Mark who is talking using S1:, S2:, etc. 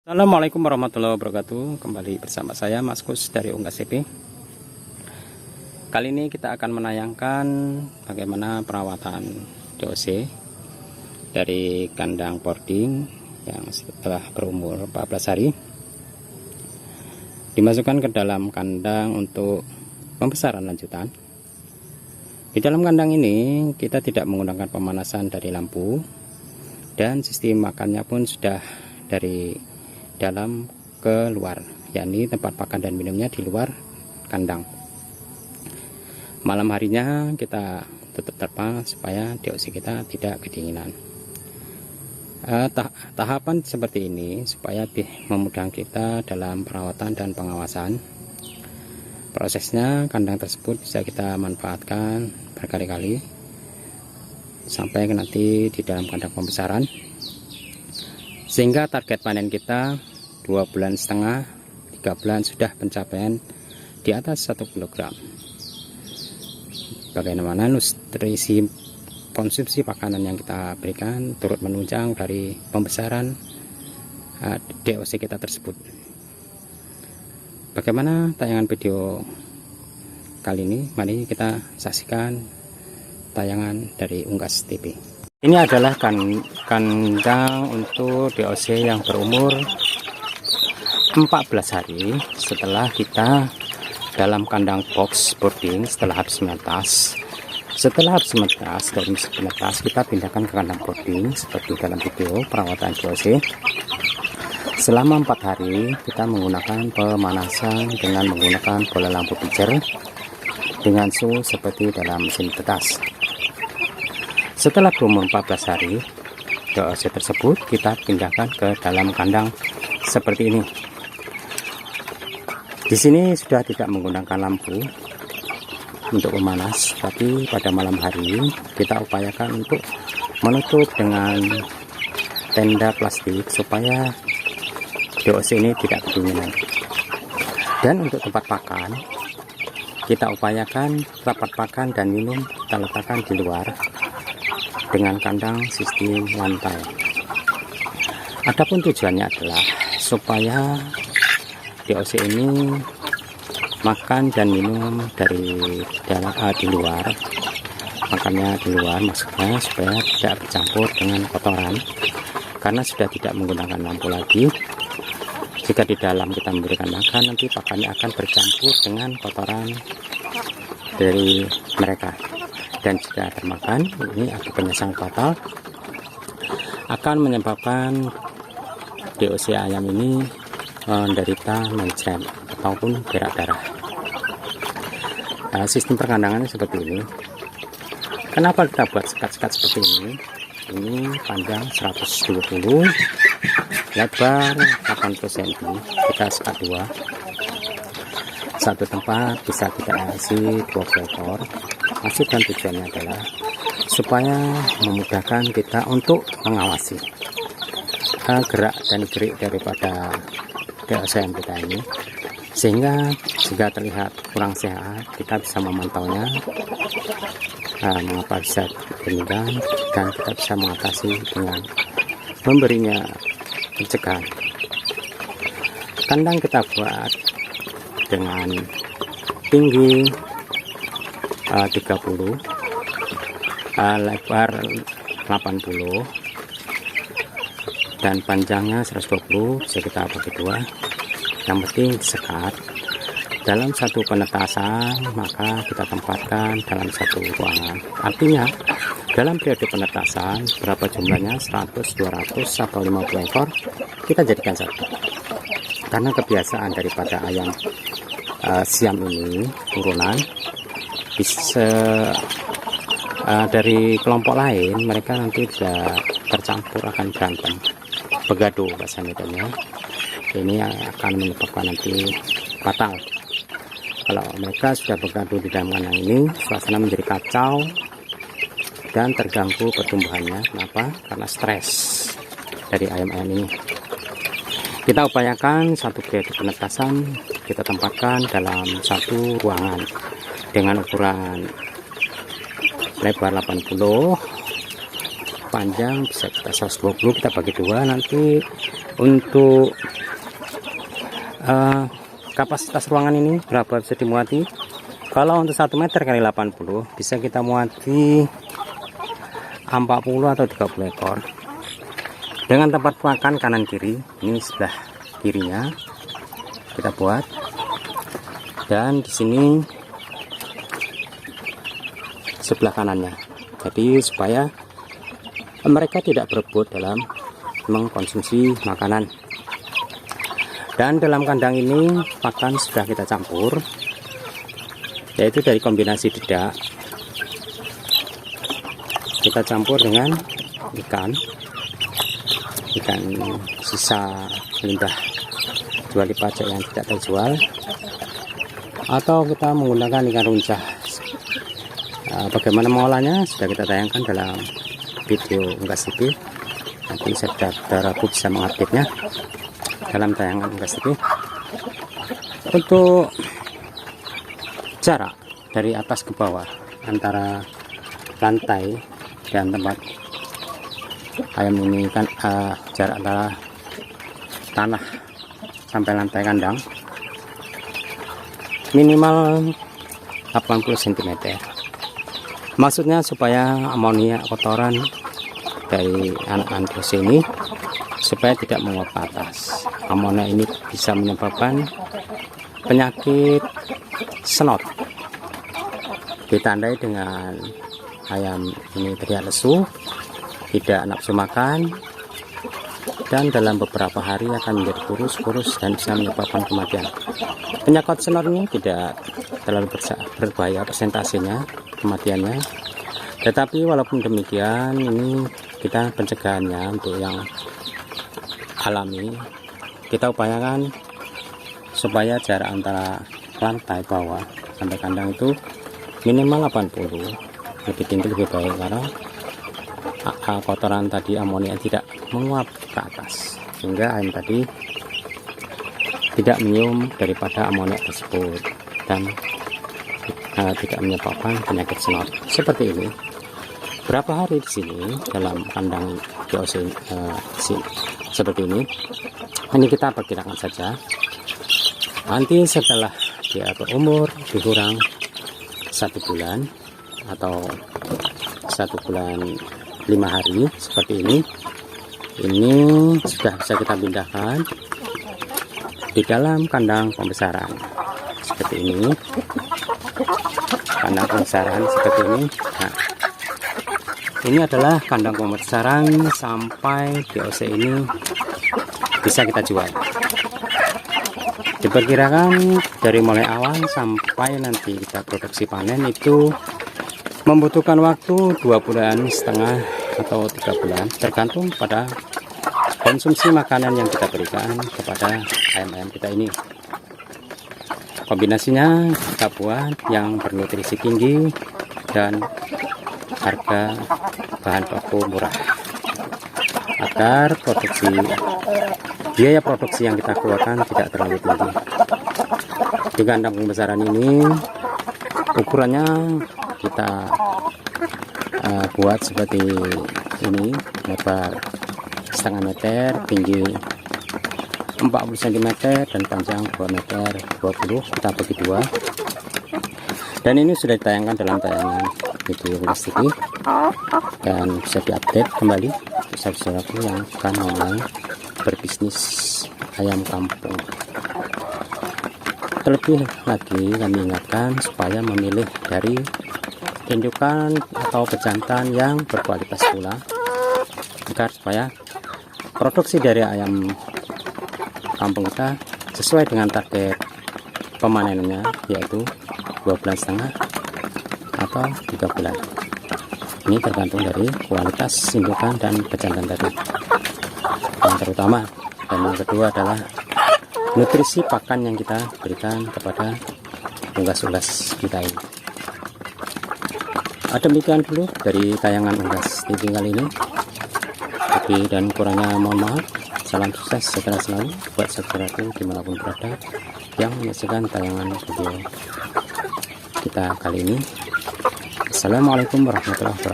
S1: Assalamualaikum warahmatullahi wabarakatuh. Kembali bersama saya Mas Kus dari Unggas CP. Kali ini kita akan menayangkan bagaimana perawatan DOC dari kandang boarding yang setelah berumur 14 hari dimasukkan ke dalam kandang untuk pembesaran lanjutan. Di dalam kandang ini kita tidak menggunakan pemanasan dari lampu, dan sistem makannya pun sudah dari dalam ke luar, yakni tempat makan dan minumnya di luar kandang. Malam harinya kita tutup terpal supaya DOC kita tidak kedinginan. Tahapan seperti ini supaya memudahkan kita dalam perawatan dan pengawasan. Prosesnya kandang tersebut bisa kita manfaatkan berkali-kali sampai nanti di dalam kandang pembesaran, sehingga target panen kita 2,5 bulan 3 bulan sudah pencapaian di atas 1 kg. Bagaimana nutrisi konsumsi makanan yang kita berikan turut menunjang dari pembesaran DOC kita tersebut. Bagaimana tayangan video kali ini? Mari kita saksikan tayangan dari Unggas TV. Ini adalah kandang untuk DOC yang berumur 14 hari setelah kita dalam kandang box boarding. Setelah habis menetas kita pindahkan ke kandang boarding seperti dalam video perawatan DOC. Selama 4 hari kita menggunakan pemanasan dengan menggunakan bola lampu pijar dengan suhu seperti dalam mesin tetas. Setelah berumur 14 hari, DOC tersebut kita pindahkan ke dalam kandang seperti ini. Di sini sudah tidak menggunakan lampu untuk memanas, tapi pada malam hari kita upayakan untuk menutup dengan tenda plastik supaya DOC ini tidak kedinginan. Dan untuk tempat pakan, kita upayakan tempat pakan dan minum kita letakkan di luar dengan kandang sistem lantai. Adapun tujuannya adalah supaya DOC ini makan dan minum dari dalam di luar, makannya di luar maksudnya supaya tidak bercampur dengan kotoran, karena sudah tidak menggunakan lampu lagi. Jika di dalam kita memberikan makan, nanti pakannya akan bercampur dengan kotoran dari mereka, dan jika termakan ini akibatnya sangat fatal, akan menyebabkan DOC ayam ini menderita mencret ataupun berak darah. Sistem perkandangannya seperti ini. Kenapa kita buat sekat-sekat seperti ini? Ini panjang 120, lebar 80 cm. Kita sekat 2. Satu tempat bisa kita isi 20 ekor. Maksud dan tujuannya adalah supaya memudahkan kita untuk mengawasi gerak dan gerik daripada DOC kita ini, sehingga jika terlihat kurang sehat kita bisa memantaunya, mengapa bisa demikian, dan kita bisa mengatasi dengan memberinya pencegahan. Kandang kita buat dengan tinggi 30, lebar 80, dan panjangnya 120. Bisa kita bagi 2. Yang penting disekat dalam satu penetasan, maka kita tempatkan dalam satu ruangan. Artinya dalam periode penetasan berapa jumlahnya, 100, 200 atau 50 ekor, kita jadikan satu. Karena kebiasaan daripada ayam siam ini turunan bisa dari kelompok lain, mereka nanti bisa tercampur, akan berantem, begaduh bahasa Medannya. Ini yang akan menyebabkan nanti fatal. Kalau mereka sudah begaduh di dalam kandang ini, suasana menjadi kacau dan terganggu pertumbuhannya. Kenapa? Karena stres dari ayam-ayam ini. Kita upayakan satu periode penetasan kita tempatkan dalam satu ruangan dengan ukuran lebar 80, panjang bisa kita 120, kita bagi 2. Nanti untuk kapasitas ruangan ini berapa bisa dimuati? Kalau untuk 1 meter kali 80 bisa kita muati 40 atau 30 ekor dengan tempat makan kanan kiri. Ini sebelah kirinya kita buat, dan di sini sebelah kanannya, jadi supaya mereka tidak berebut dalam mengkonsumsi makanan. Dan dalam kandang ini pakan sudah kita campur, yaitu dari kombinasi dedak kita campur dengan ikan sisa limbah jual di pajak yang tidak terjual, atau kita menggunakan ikan runcah. Bagaimana mengolahnya sudah kita tayangkan dalam video Unggas TV. Nanti saudara bisa mengupdate-nya dalam tayangan Unggas TV. Untuk jarak dari atas ke bawah antara lantai dan tempat ayam ini kan jarak antara tanah sampai lantai kandang minimal 80 cm. Maksudnya supaya amonia kotoran dari anak-anak ini supaya tidak menguap ke atas. Amonia ini bisa menyebabkan penyakit senot, ditandai dengan ayam ini terlihat lesu, tidak nafsu makan, dan dalam beberapa hari akan menjadi kurus dan bisa menyebabkan kematian. Penyakit senot ini tidak terlalu berbahaya persentasenya kematiannya, tetapi walaupun demikian ini kita pencegahannya untuk yang alami, kita upayakan supaya jarak antara lantai bawah sampai kandang itu minimal 80, lebih tinggi lebih baik, karena kotoran tadi amonia tidak menguap ke atas sehingga ayam tadi tidak menyium daripada amonia tersebut dan tidak menyebabkan penyakit senot seperti ini. Berapa hari di sini dalam kandang DOC seperti ini kita perkirakan saja. Nanti setelah dia berumur dikurang 1 bulan atau 1 bulan 5 hari seperti ini sudah bisa kita pindahkan di dalam kandang pembesaran seperti ini. Kandang pembesaran seperti ini. Nah, ini adalah kandang pembesaran sampai DOC ini bisa kita jual. Diperkirakan dari mulai awal sampai nanti kita produksi panen itu membutuhkan waktu 2,5 bulan atau 3 bulan, tergantung pada konsumsi makanan yang kita berikan kepada ayam-ayam kita ini. Kombinasinya kita buat yang bernutrisi tinggi dan harga bahan baku murah, agar biaya produksi yang kita keluarkan tidak terlalu tinggi. Di kandang pembesaran ini ukurannya kita buat seperti ini, lebar 0,5 meter, tinggi 40 cm dan panjang 2 meter 20, kita bagi 2. Dan ini sudah ditayangkan dalam tayangan video Unggas TV dan bisa diupdate kembali saudara-saudaraku yang akan mulai berbisnis ayam kampung. Terlebih lagi kami ingatkan supaya memilih dari indukan atau pejantan yang berkualitas pula, agar supaya produksi dari ayam kampung kita sesuai dengan target pemanenannya, yaitu 2,5 bulan atau 3 bulan. Ini tergantung dari kualitas indukan dan pejantan tadi yang terutama, dan yang kedua adalah nutrisi pakan yang kita berikan kepada unggas-unggas kita ini. Demikian dulu dari tayangan Unggas TV kali ini. Lebih dan kurangnya mohon maaf. Salam sukses sejahtera selalu buat saudaraku dimanapun berada yang menyaksikan tayangan video kita kali ini. Assalamualaikum warahmatullahi wabarakatuh.